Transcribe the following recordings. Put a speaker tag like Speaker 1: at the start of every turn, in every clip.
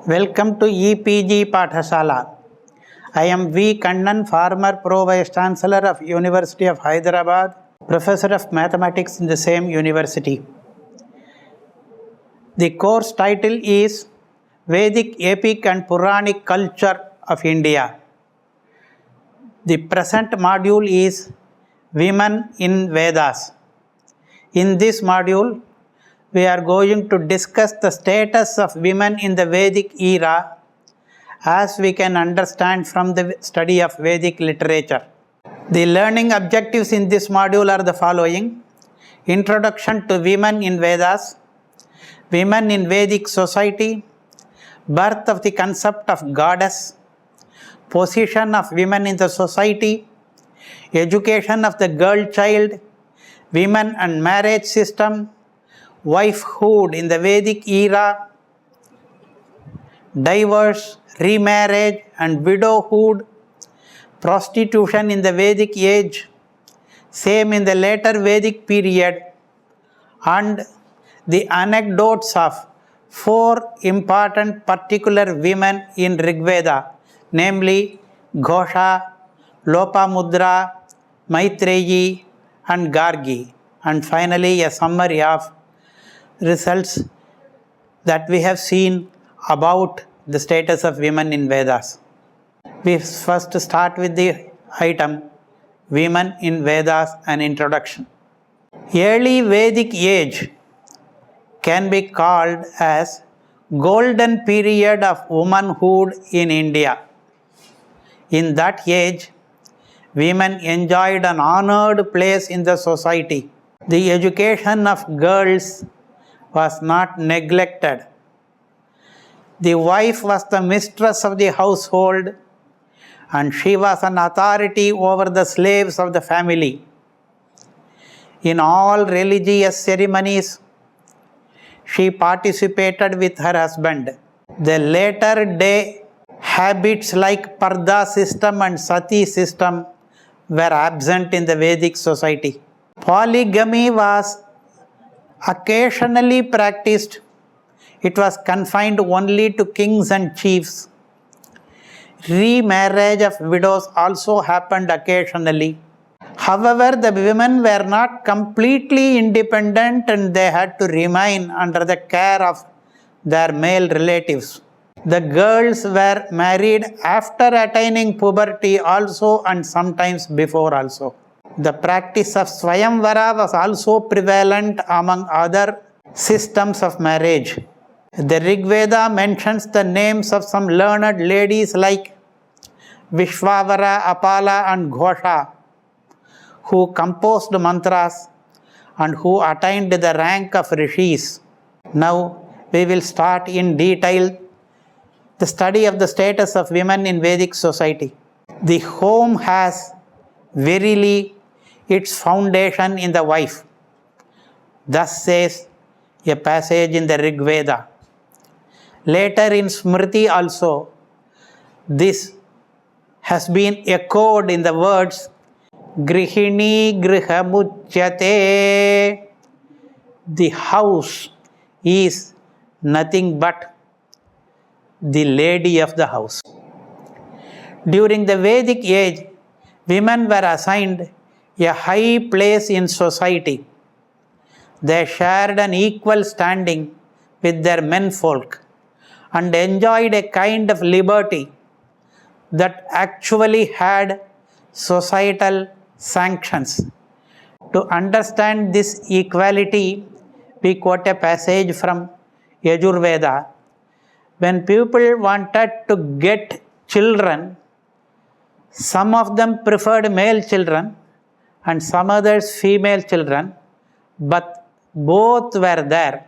Speaker 1: Welcome to EPG Pathashala. I am V. Kannan, former Pro Vice Chancellor of University of Hyderabad, Professor of Mathematics in the same university. The course title is Vedic Epic and Puranic Culture of India. The present module is Women in Vedas. In this module, we are going to discuss the status of women in the Vedic era as we can understand from the study of Vedic literature. The learning objectives in this module are the following: Introduction to Women in Vedas, Women in Vedic Society, Birth of the concept of Goddess, Position of Women in the Society, Education of the Girl Child, Women and Marriage System, Wifehood in the Vedic era, Divorce, Remarriage and Widowhood, Prostitution in the Vedic Age, same in the later Vedic period, and the anecdotes of 4 important particular women in Rigveda, namely Ghosha, Lopamudra, Maitreyi and Gargi, and finally a summary of results that we have seen about the status of women in Vedas. We first start with the item Women in Vedas, an introduction. Early Vedic age can be called as golden period of womanhood in India. In that age, women enjoyed an honored place in the society. The education of girls was not neglected. The wife was the mistress of the household and she was an authority over the slaves of the family. In all religious ceremonies, she participated with her husband. The later day habits like Parda system and Sati system were absent in the Vedic society. Polygamy was occasionally practiced. It was confined only to kings and chiefs. Remarriage of widows also happened occasionally. However, the women were not completely independent and they had to remain under the care of their male relatives. The girls were married after attaining puberty also and sometimes before also. The practice of Swayamvara was also prevalent among other systems of marriage. The Rigveda mentions the names of some learned ladies like Vishwavara, Apala and Ghosha, who composed mantras and who attained the rank of Rishis. Now we will start in detail the study of the status of women in Vedic society. The home has verily its foundation in the wife. Thus says a passage in the Rig Veda. Later in Smriti also, this has been echoed in the words Grihini Grihamuchyate. The house is nothing but the lady of the house. During the Vedic age, women were assigned a high place in society. They shared an equal standing with their menfolk and enjoyed a kind of liberty that actually had societal sanctions. To understand this equality, we quote a passage from Yajurveda. When people wanted to get children, some of them preferred male children and some others female children, but both were there.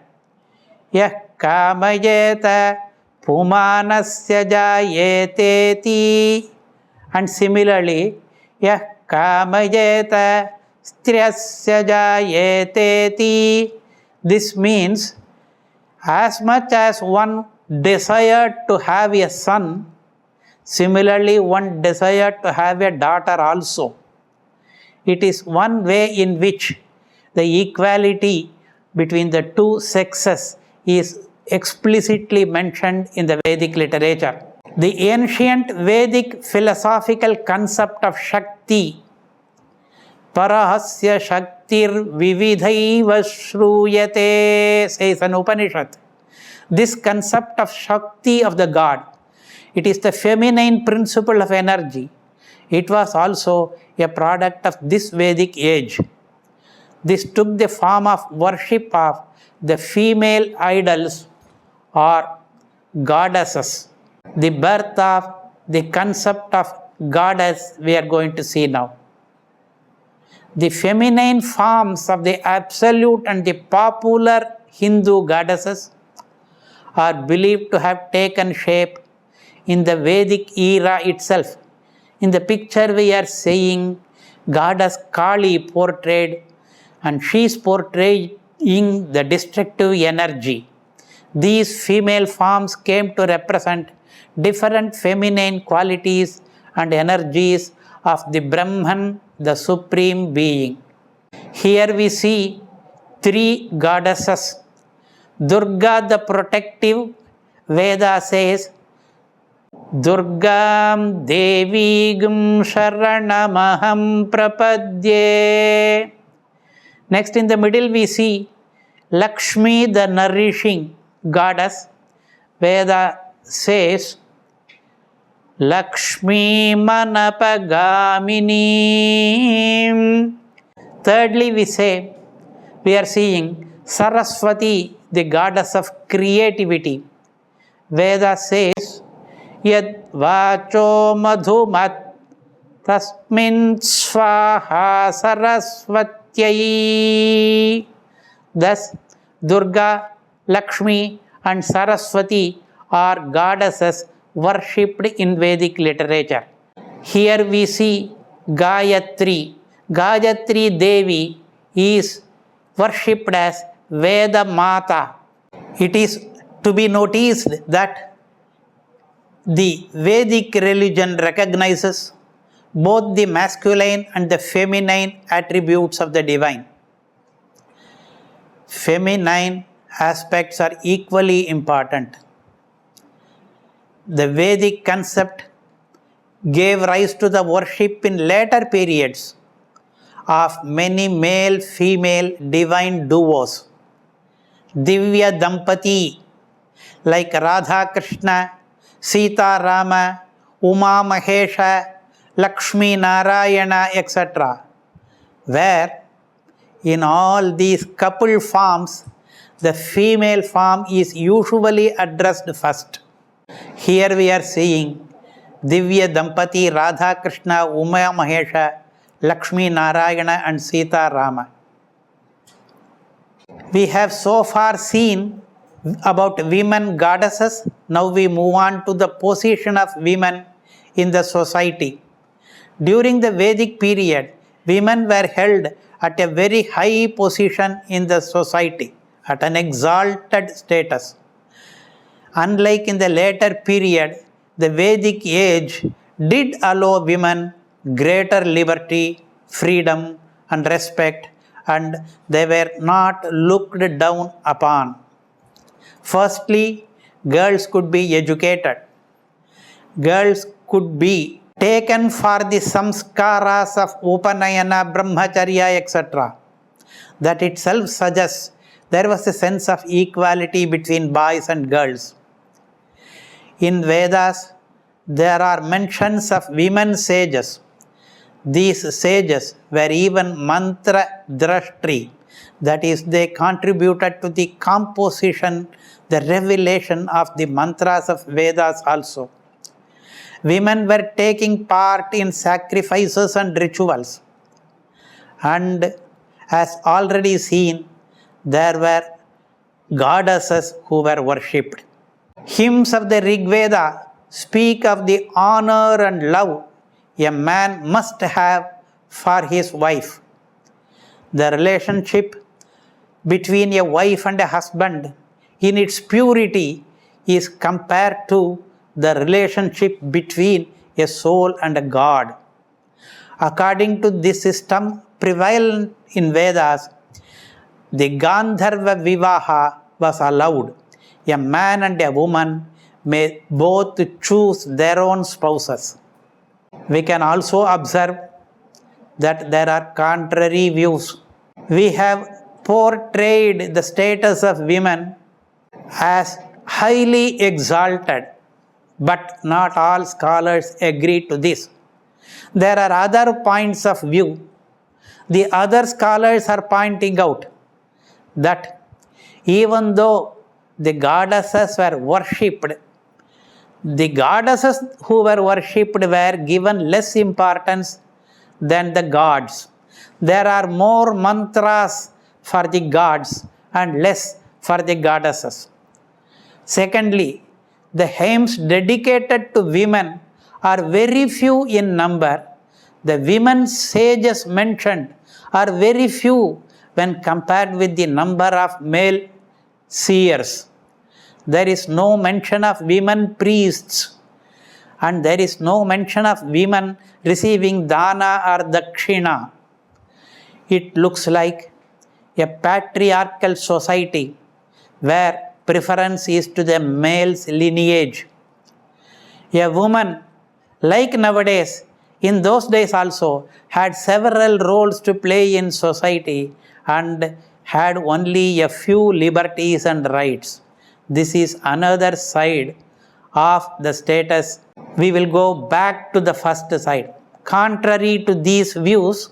Speaker 1: Yah kamayeta pumanasya jayeteti. And similarly, yah kamayeta striyasya jayeteti. This means as much as one desired to have a son, similarly one desired to have a daughter also. It is one way in which the equality between the two sexes is explicitly mentioned in the Vedic literature. The ancient Vedic philosophical concept of Shakti, Parahasya Shaktir Vividhaiva Shruyate, says an Upanishad. This concept of Shakti of the God, it is the feminine principle of energy. It was also a product of this Vedic age. This took the form of worship of the female idols or goddesses. The birth of the concept of goddess we are going to see now. The feminine forms of the absolute and the popular Hindu goddesses are believed to have taken shape in the Vedic era itself. In the picture we are seeing goddess Kali portrayed, and she is portraying the destructive energy. These female forms came to represent different feminine qualities and energies of the Brahman, the Supreme Being. Here we see three goddesses. Durga the protective, Veda says, Durgam Devigam Sharanamaham Prapadye. Next in the middle we see Lakshmi the nourishing goddess. Veda says, Lakshmi Manapagamini. Thirdly we are seeing Saraswati, the goddess of creativity. Veda says, Yad Vacho Madhumat Tasmin Swaha Saraswatyai. Thus, Durga, Lakshmi and Saraswati are goddesses worshipped in Vedic literature. Here we see Gayatri. Gayatri Devi is worshipped as Vidya-mitra. It is to be noticed that the Vedic religion recognizes both the masculine and the feminine attributes of the divine. Feminine aspects are equally important. The Vedic concept gave rise to the worship in later periods of many male-female divine duos. Divya Dampati like Radha Krishna, Sita Rama, Uma Mahesha, Lakshmi Narayana, etc. Where in all these couple forms, the female form is usually addressed first. Here we are seeing Divya Dampati, Radha Krishna, Uma Mahesha, Lakshmi Narayana and Sita Rama. We have so far seen about women goddesses. Now we move on to the position of women in the society. During the Vedic period, women were held at a very high position in the society, at an exalted status. Unlike in the later period, the Vedic age did allow women greater liberty, freedom and respect, and they were not looked down upon. Firstly, girls could be educated. Girls could be taken for the samskaras of Upanayana, Brahmacharya, etc. That itself suggests there was a sense of equality between boys and girls. In Vedas, there are mentions of women sages. These sages were even mantra drashtri, that is, they contributed to the composition, the revelation of the mantras of Vedas also. Women were taking part in sacrifices and rituals. And as already seen, there were goddesses who were worshipped. Hymns of the Rig Veda speak of the honor and love a man must have for his wife. The relationship between a wife and a husband in its purity is compared to the relationship between a soul and a God. According to this system prevalent in Vedas, the Gandharva Vivaha was allowed. a man and a woman may both choose their own spouses. We can also observe that there are contrary views. We have portrayed the status of women as highly exalted, but not all scholars agree to this. There are other points of view. The other scholars are pointing out that even though the goddesses were worshipped, the goddesses who were worshipped were given less importance than the gods. There are more mantras for the gods and less for the goddesses. Secondly, the hymns dedicated to women are very few in number. The women sages mentioned are very few when compared with the number of male seers. There is no mention of women priests, and there is no mention of women receiving dana or dakshina. It looks like a patriarchal society where preference is to the male's lineage. A woman, like nowadays, in those days also, had several roles to play in society and had only a few liberties and rights. This is another side of the status. We will go back to the first side. Contrary to these views,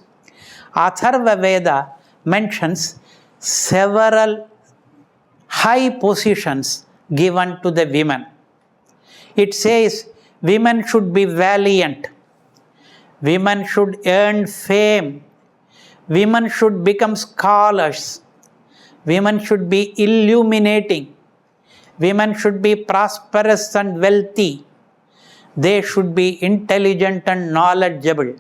Speaker 1: Atharva Veda mentions several high positions given to the women. It says women should be valiant, women should earn fame, women should become scholars, women should be illuminating, women should be prosperous and wealthy, they should be intelligent and knowledgeable,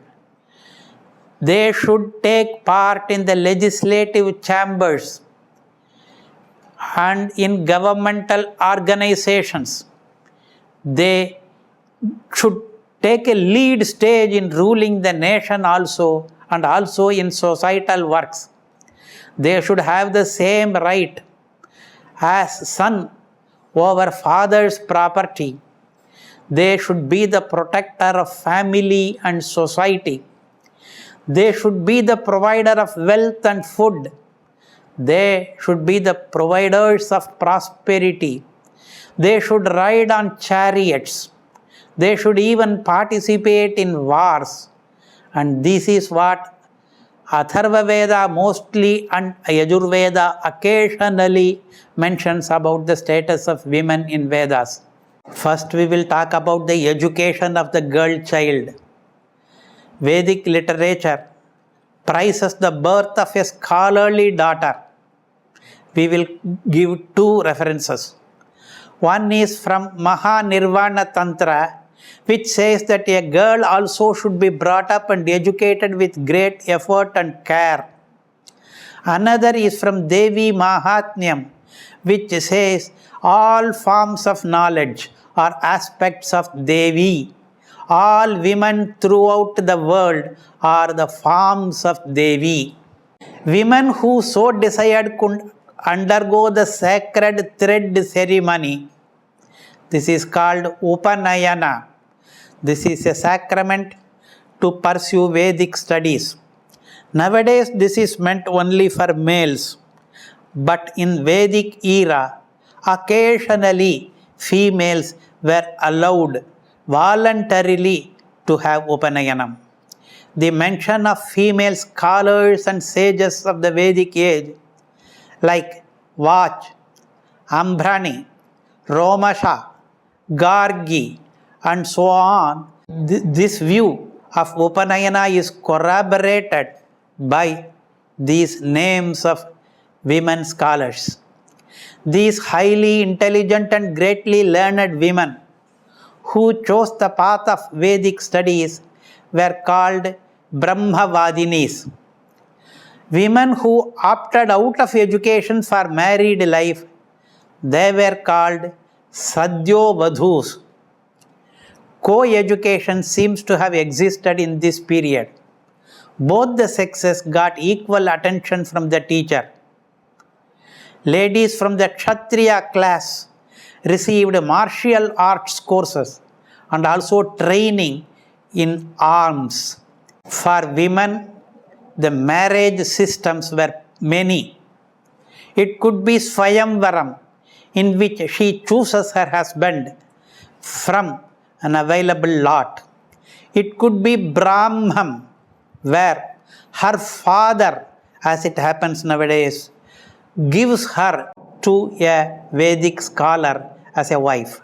Speaker 1: they should take part in the legislative chambers and in governmental organizations. They should take a lead stage in ruling the nation also, and also in societal works. They should have the same right as son over father's property. They should be the protector of family and society. They should be the provider of wealth and food. They should be the providers of prosperity. They should ride on chariots. They should even participate in wars. And this is what Atharva Veda mostly and Yajurveda occasionally mentions about the status of women in Vedas. First, we will talk about the education of the girl child. Vedic literature prizes the birth of a scholarly daughter. We will give two references. One is from Mahanirvana Tantra, which says that a girl also should be brought up and educated with great effort and care. Another is from Devi Mahatmyam, which says all forms of knowledge are aspects of Devi. All women throughout the world are the forms of Devi. Women who so desired could undergo the sacred thread ceremony. This is called Upanayana. This is a sacrament to pursue Vedic studies. Nowadays, this is meant only for males. But in Vedic era, occasionally females were allowed voluntarily to have Upanayanam. The mention of female scholars and sages of the Vedic age like Vach, Ambrani, Romasha, Gargi, and so on, this view of Upanayana is corroborated by these names of women scholars. These highly intelligent and greatly learned women who chose the path of Vedic studies were called Brahmavadinis. Women who opted out of education for married life, they were called Sadyovadhus. Co-education seems to have existed in this period. Both the sexes got equal attention from the teacher. Ladies from the Kshatriya class received martial arts courses and also training in arms. For women, the marriage systems were many. It could be Swayamvaram, in which she chooses her husband from an available lot. It could be Brahmam, where her father, as it happens nowadays, gives her to a Vedic scholar as a wife.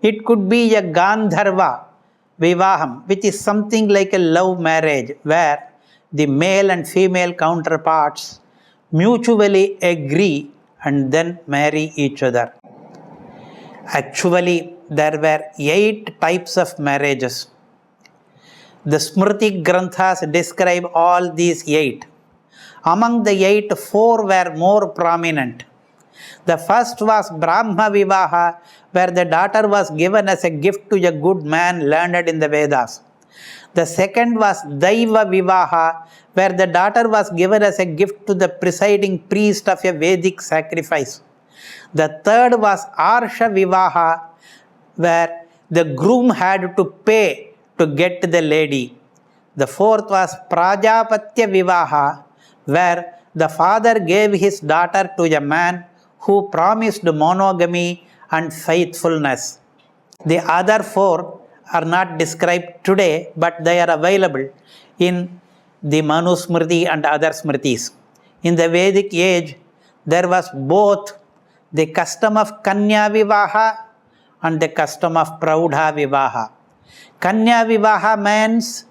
Speaker 1: It could be a Gandharva Vivaham, which is something like a love marriage, where the male and female counterparts mutually agree and then marry each other. Actually, there were 8 types of marriages. The Smriti Granthas describe all these 8. Among the 8, 4 were more prominent. The first was Brahma Vivaha, where the daughter was given as a gift to a good man learned in the Vedas. The second was Daiva Vivaha, where the daughter was given as a gift to the presiding priest of a Vedic sacrifice. The third was Arsha Vivaha, where the groom had to pay to get the lady. The fourth was Prajapatya Vivaha, where the father gave his daughter to a man who promised monogamy and faithfulness. The other 4 are not described today, but they are available in the Manusmriti and other Smritis. In the Vedic age, there was both the custom of Kanya Vivaha and the custom of Praudha Vivaha. Kanya Vivaha means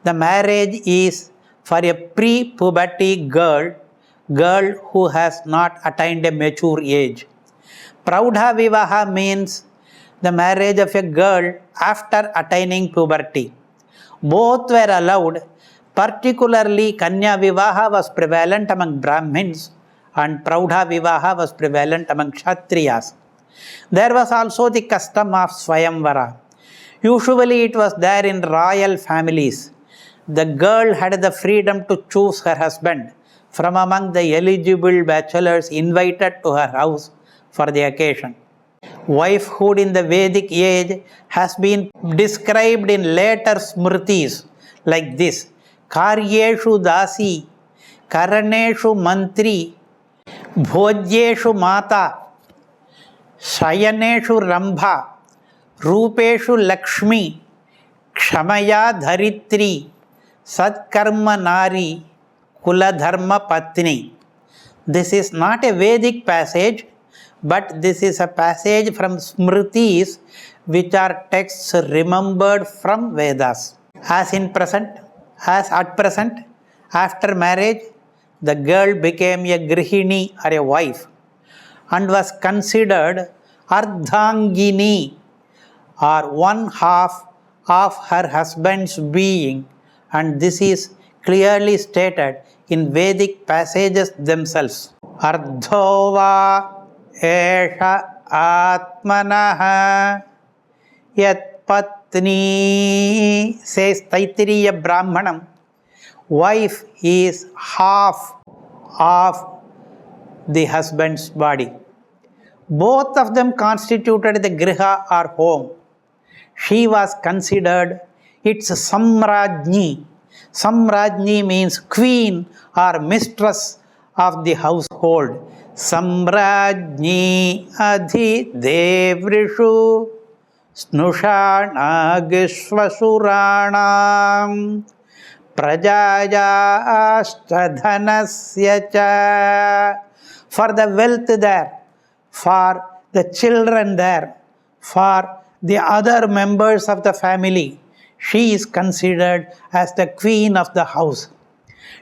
Speaker 1: the marriage is for a pre-puberty girl who has not attained a mature age. Praudha Vivaha means the marriage of a girl after attaining puberty. Both were allowed, particularly Kanya Vivaha was prevalent among Brahmins and Praudha Vivaha was prevalent among Kshatriyas. There was also the custom of Swayamvara. Usually it was there in royal families. The girl had the freedom to choose her husband from among the eligible bachelors invited to her house for the occasion. Wifehood in the Vedic age has been described in later smritis like this: Karyeshu dasi, Karaneshu mantri, Bhodyeshu mata, Shayaneshu rambha, Rupeshu lakshmi, Kshamaya dharitri, Satkarma nari, Kuladharma patni. This is not a Vedic passage, but this is a passage from Smritis, which are texts remembered from Vedas. As at present, after marriage, the girl became a grihini or a wife and was considered ardhangini, or one half of her husband's being, and this is clearly stated in Vedic passages themselves. Ardhova esha atmanaha yat patni, says Taittiriya Brahmanam. Wife is half of the husband's body. Both of them constituted the griha or home. She was considered its samrajni. Samrajni means queen or mistress of the household. Samrajni adhi devrishu snushanagishvasuranam prajayascha dhanasya cha. For the wealth there, for the children there, for the other members of the family, she is considered as the queen of the house.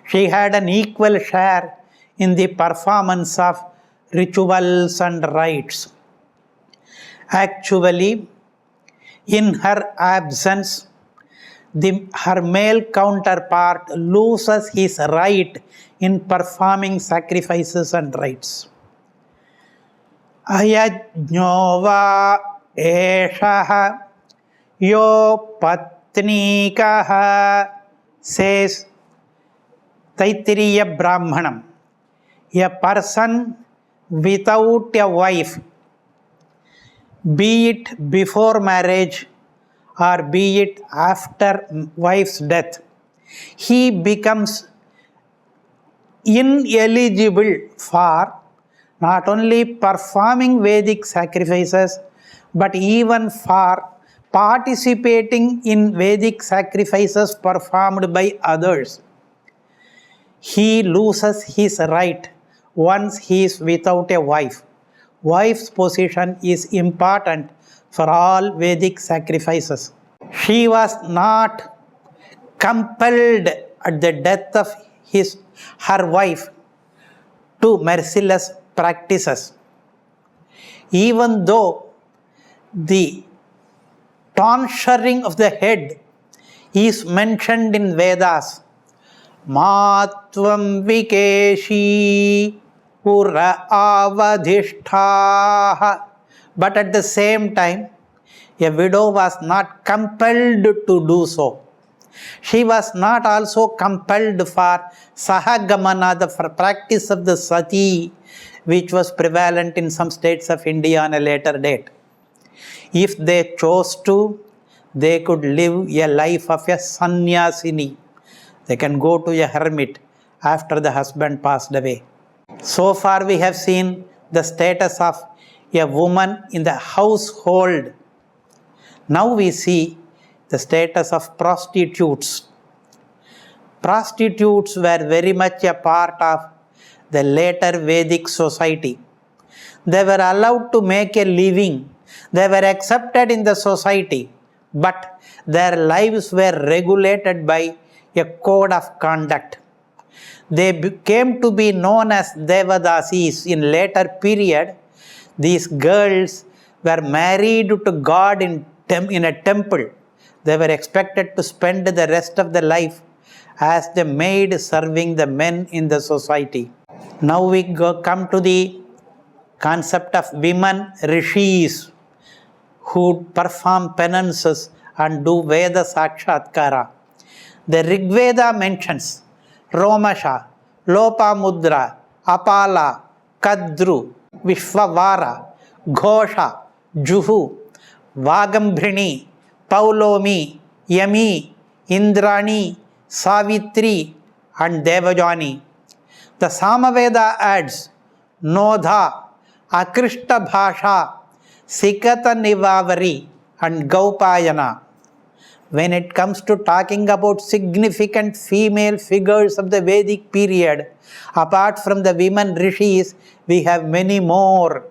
Speaker 1: She had an equal share in the performance of rituals and rites. Actually, in her absence, her male counterpart loses his right in performing sacrifices and rites. Ayajñova eshaha yo patnikaha, says Taittiriya Brahmanam. A person without a wife be it before marriage or be it after wife's death, he becomes ineligible for not only performing Vedic sacrifices but even for participating in Vedic sacrifices performed by others. He loses his right once he is without a wife. Wife's position is important for all Vedic sacrifices. She was not compelled at the death of her wife to merciless practices. Even though the tonsuring of the head is mentioned in Vedas, Matvam Vikeshi Pura Avadhishtaha, but at the same time, a widow was not compelled to do so. She was not also compelled for Sahagamana, the practice of the sati, which was prevalent in some states of India on a later date. If they chose to, they could live a life of a sannyasini. They can go to a hermit after the husband passed away. So far we have seen the status of a woman in the household. Now we see the status of prostitutes. Prostitutes were very much a part of the later Vedic society. They were allowed to make a living. They were accepted in the society, but their lives were regulated by a code of conduct. They came to be known as Devadasis in later period. These girls were married to God in a temple. They were expected to spend the rest of their life as the maid serving the men in the society. Now we come to the concept of women Rishis who perform penances and do Veda Sakshatkara. The Rig Veda mentions Romasha, Lopamudra, Apala, Kadru, Vishvavara, Ghosha, Juhu, Vagambhrini, Paulomi, Yami, Indrani, Savitri and Devajani. The Samaveda adds Nodha, Akrishta Bhasha, Sikata Nivavari and Gaupayana. When it comes to talking about significant female figures of the Vedic period, apart from the women Rishis, we have many more.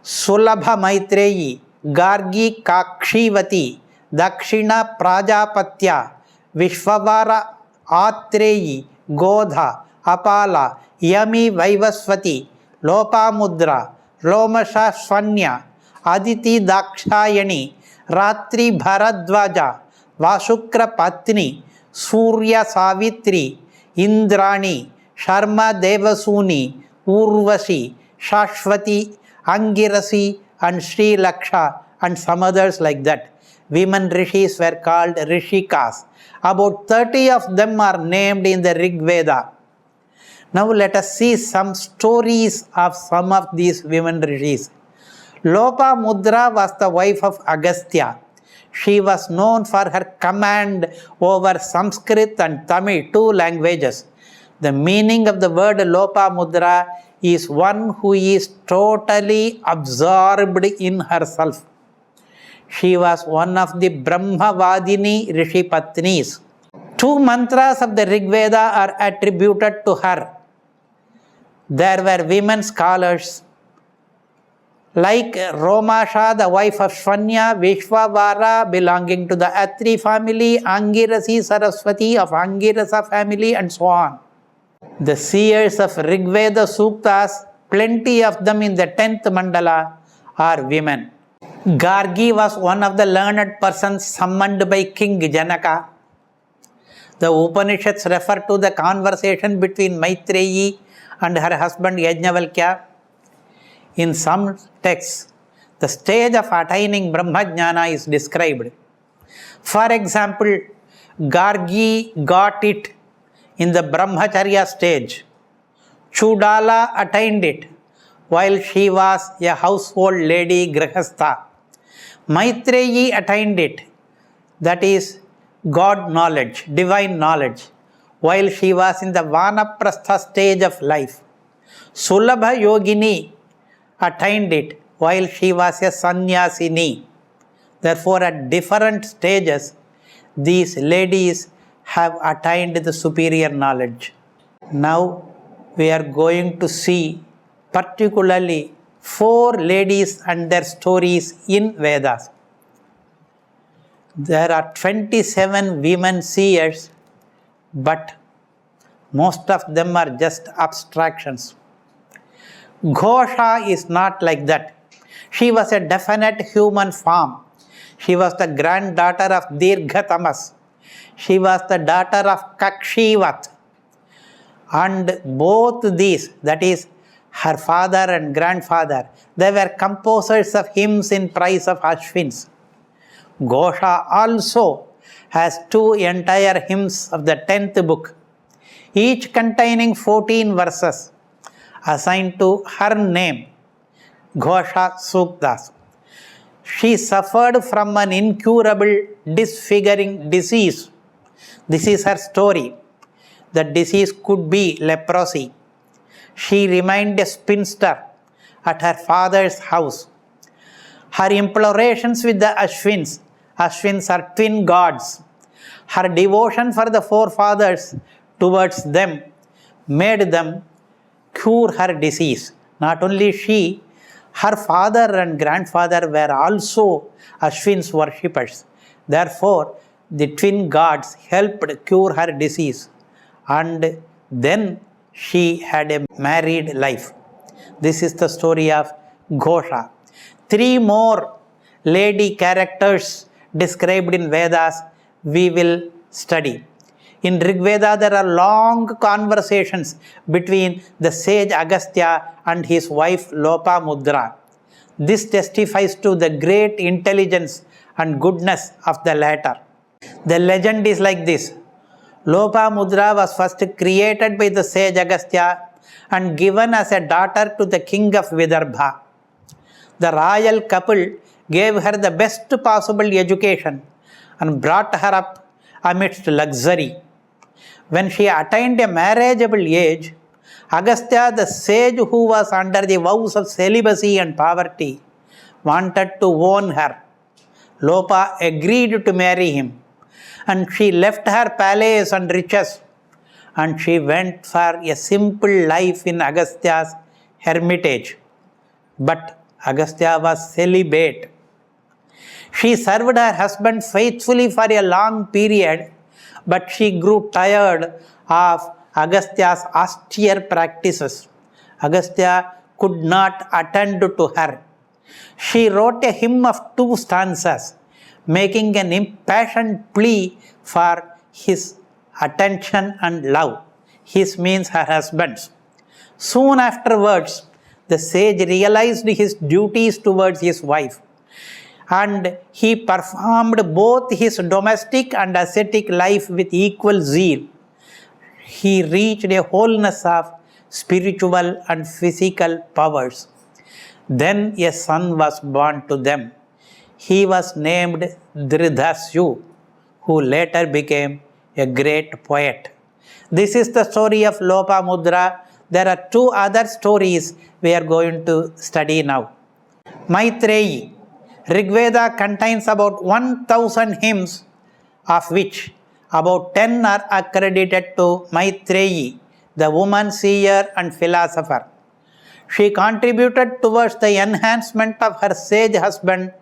Speaker 1: Sulabha Maitreyi, Gargi Kakshivati, Dakshina Prajapatya, Vishvavara Atreyi, Godha, Apala, Yami Vaivaswati, Lopamudra, Romasha Swanya, Aditi Dakshayani, Ratri Bharadvaja, Vasukra Patni, Surya Savitri, Indrani, Sharma Devasuni, Urvashi, Shashwati, Angirasi and Sri Laksha and some others like that. Women Rishis were called Rishikas. About 30 of them are named in the Rig Veda. Now let us see some stories of some of these women Rishis. Lopamudra was the wife of Agastya. She was known for her command over Sanskrit and Tamil, two languages. The meaning of the word Lopamudra is one who is totally absorbed in herself. She was one of the Brahmavadini Rishi Patnis. Two mantras of the Rig Veda are attributed to her. There were women scholars like Romasha, the wife of Swanya, Vishvavara belonging to the Atri family, Angirasi Saraswati of Angirasa family and so on. The seers of Rig Veda Suktas, plenty of them in the 10th mandala, are women. Gargi was one of the learned persons summoned by King Janaka. The Upanishads refer to the conversation between Maitreyi and her husband Yajnavalkya. In some texts, the stage of attaining Brahmajnana is described. For example, Gargi got it in the Brahmacharya stage. Chudala attained it while she was a household lady Grihastha. Maitreyi attained it, that is God knowledge, divine knowledge, while she was in the Vanaprastha stage of life. Sulabha Yogini attained it while she was a sannyasini. Therefore, at different stages, these ladies have attained the superior knowledge. Now, we are going to see particularly 4 ladies and their stories in Vedas. There are 27 women seers, but most of them are just abstractions. Ghosha is not like that. She was a definite human form. She was the granddaughter of Dirghatamas. She was the daughter of Kakshivat. And both these, that is her father and grandfather, they were composers of hymns in praise of Ashwins. Ghosha also has 2 entire hymns of the 10th book, each containing 14 verses assigned to her name, Ghosha Suktas. She suffered from an incurable disfiguring disease. This is her story. The disease could be leprosy. She remained a spinster at her father's house. Her implorations with the Ashwins are twin gods. Her devotion for the forefathers towards them made them cure her disease. Not only she, her father and grandfather were also Ashwins worshippers. Therefore, the twin gods helped cure her disease. And then she had a married life. This is the story of Ghosha. 3 more lady characters described in Vedas we will study. In Rig Veda, there are long conversations between the sage Agastya and his wife Lopamudra. This testifies to the great intelligence and goodness of the latter. The legend is like this. Lopamudra was first created by the sage Agastya and given as a daughter to the king of Vidarbha. The royal couple gave her the best possible education and brought her up amidst luxury. When she attained a marriageable age, Agastya, the sage who was under the vows of celibacy and poverty, wanted to own her. Lopa agreed to marry him, and she left her palace and riches, and she went for a simple life in Agastya's hermitage. But Agastya was celibate. She served her husband faithfully for a long period, but she grew tired of Agastya's austere practices. Agastya could not attend to her. She wrote a hymn of 2 stanzas, making an impassioned plea for his attention and love. His means her husband's. Soon afterwards, the sage realized his duties towards his wife, and he performed both his domestic and ascetic life with equal zeal. He reached a wholeness of spiritual and physical powers. Then a son was born to them. He was named Dridhasyu, who later became a great poet. This is the story of Lopamudra. There are 2 other stories we are going to study now. Maitreyi. Rigveda contains about 1000 hymns, of which about 10 are accredited to Maitreyi, the woman seer and philosopher. She contributed towards the enhancement of her sage husband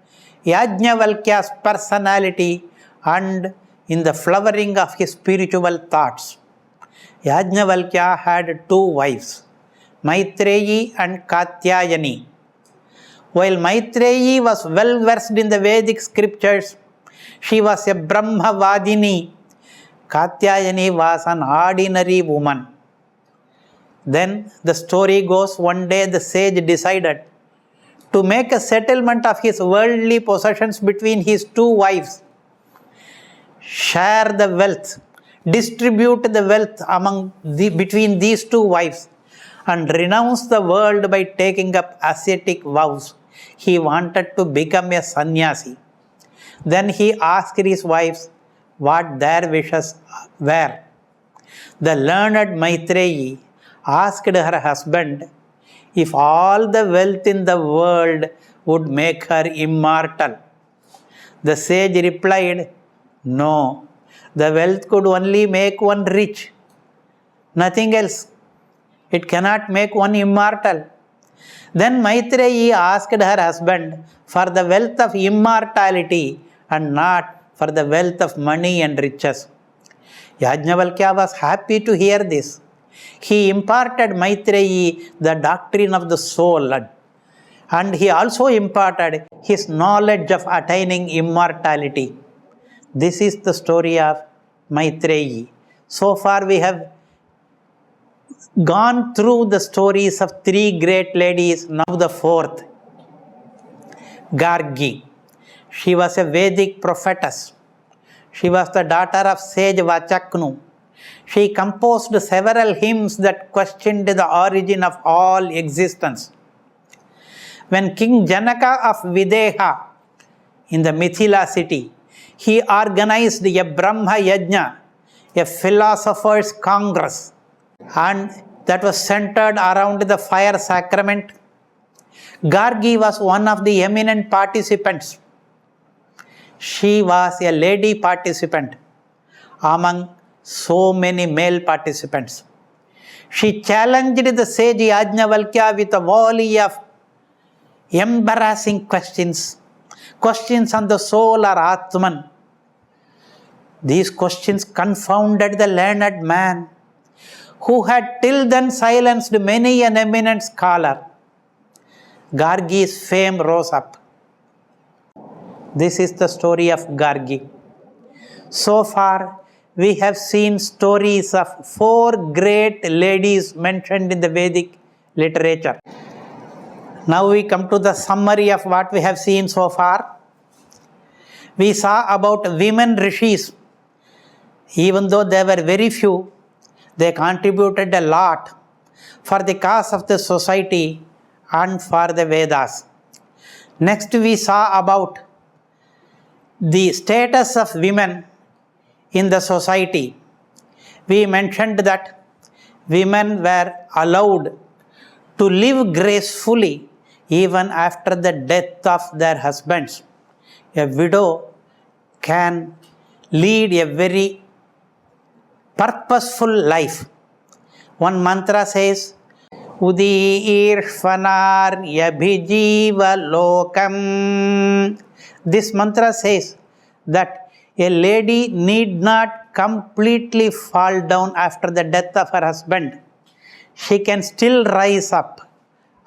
Speaker 1: Yajnavalkya's personality and in the flowering of his spiritual thoughts. Yajnavalkya had 2 wives, Maitreyi and Katyayani. While Maitreyi was well versed in the Vedic scriptures, she was a Brahmavadini. Katyayani was an ordinary woman. Then the story goes, one day the sage decided to make a settlement of his worldly possessions between his 2 wives, share the wealth, distribute the wealth between these 2 wives, and renounce the world by taking up ascetic vows he wanted to become a sannyasi. Then he asked his wives what their wishes were. The learned Maitreyi asked her husband if all the wealth in the world would make her immortal. The sage replied, no, the wealth could only make one rich, nothing else. It cannot make one immortal. Then Maitreyi asked her husband for the wealth of immortality and not for the wealth of money and riches. Yajnavalkya was happy to hear this. He imparted Maitreyi the doctrine of the soul, and he also imparted his knowledge of attaining immortality. This is the story of Maitreyi. So far we have gone through the stories of three great ladies, now the fourth. Gargi. She was a Vedic prophetess. She was the daughter of sage Vachaknu. She composed several hymns that questioned the origin of all existence. When King Janaka of Videha in the Mithila city, he organized a Brahma Yajna, a philosophers' congress, and that was centered around the fire sacrament. Gargi was one of the eminent participants. She was a lady participant among so many male participants. She challenged the sage Yajnavalkya with a volley of embarrassing questions on the soul or Atman. These questions confounded the learned man, who had till then silenced many an eminent scholar. Gargi's fame rose up. This is the story of Gargi. So far, we have seen stories of four great ladies mentioned in the Vedic literature. Now we come to the summary of what we have seen so far. We saw about women Rishis. Even though they were very few, they contributed a lot for the cause of the society and for the Vedas. Next we saw about the status of women in the society. We mentioned that women were allowed to live gracefully even after the death of their husbands. A widow can lead a very purposeful life. One mantra says, Udirshvanar yabhijiva lokam. This mantra says that a lady need not completely fall down after the death of her husband. She can still rise up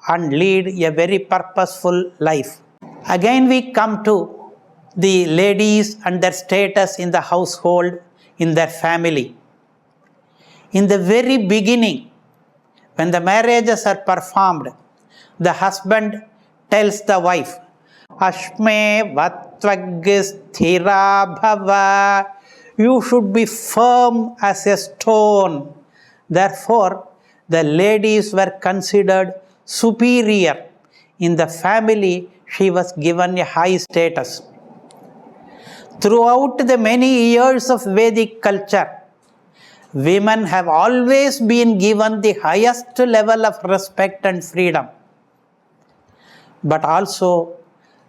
Speaker 1: and lead a very purposeful life. Again we come to the ladies and their status in the household, in their family. In the very beginning, when the marriages are performed, the husband tells the wife, Ashme vatvagisthira bhava. You should be firm as a stone. Therefore, the ladies were considered superior. In the family, she was given a high status. Throughout the many years of Vedic culture, women have always been given the highest level of respect and freedom. But also,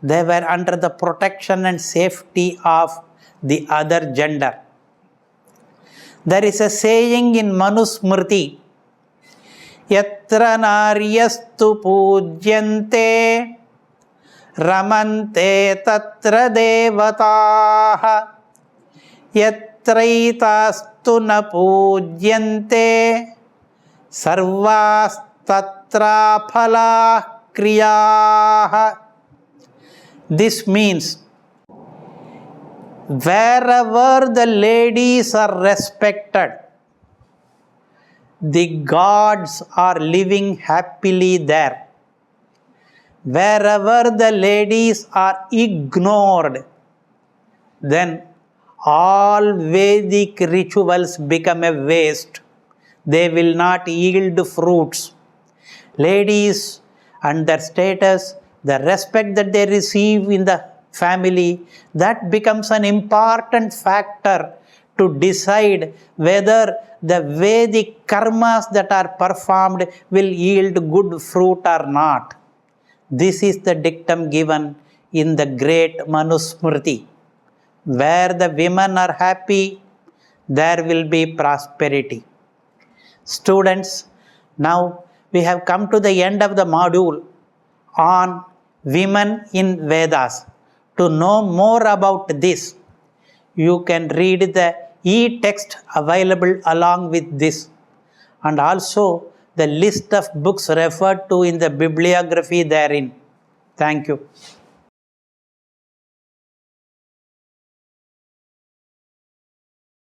Speaker 1: they were under the protection and safety of the other gender. There is a saying in Manusmriti, Yatra naryastu pujyante ramante tatra devataha yatraitastu na pujyante sarvastatra phala kriyaha. This means wherever the ladies are respected, the gods are living happily there. Wherever the ladies are ignored, then all Vedic rituals become a waste. They will not yield fruits. Ladies and their status the respect that they receive in the family, that becomes an important factor to decide whether the Vedic karmas that are performed will yield good fruit or not. This is the dictum given in the great Manusmriti. Where the women are happy, there will be prosperity. Students, now we have come to the end of the module on women in Vedas. To know more about this, you can read the e-text available along with this, and also the list of books referred to in the bibliography therein. Thank you.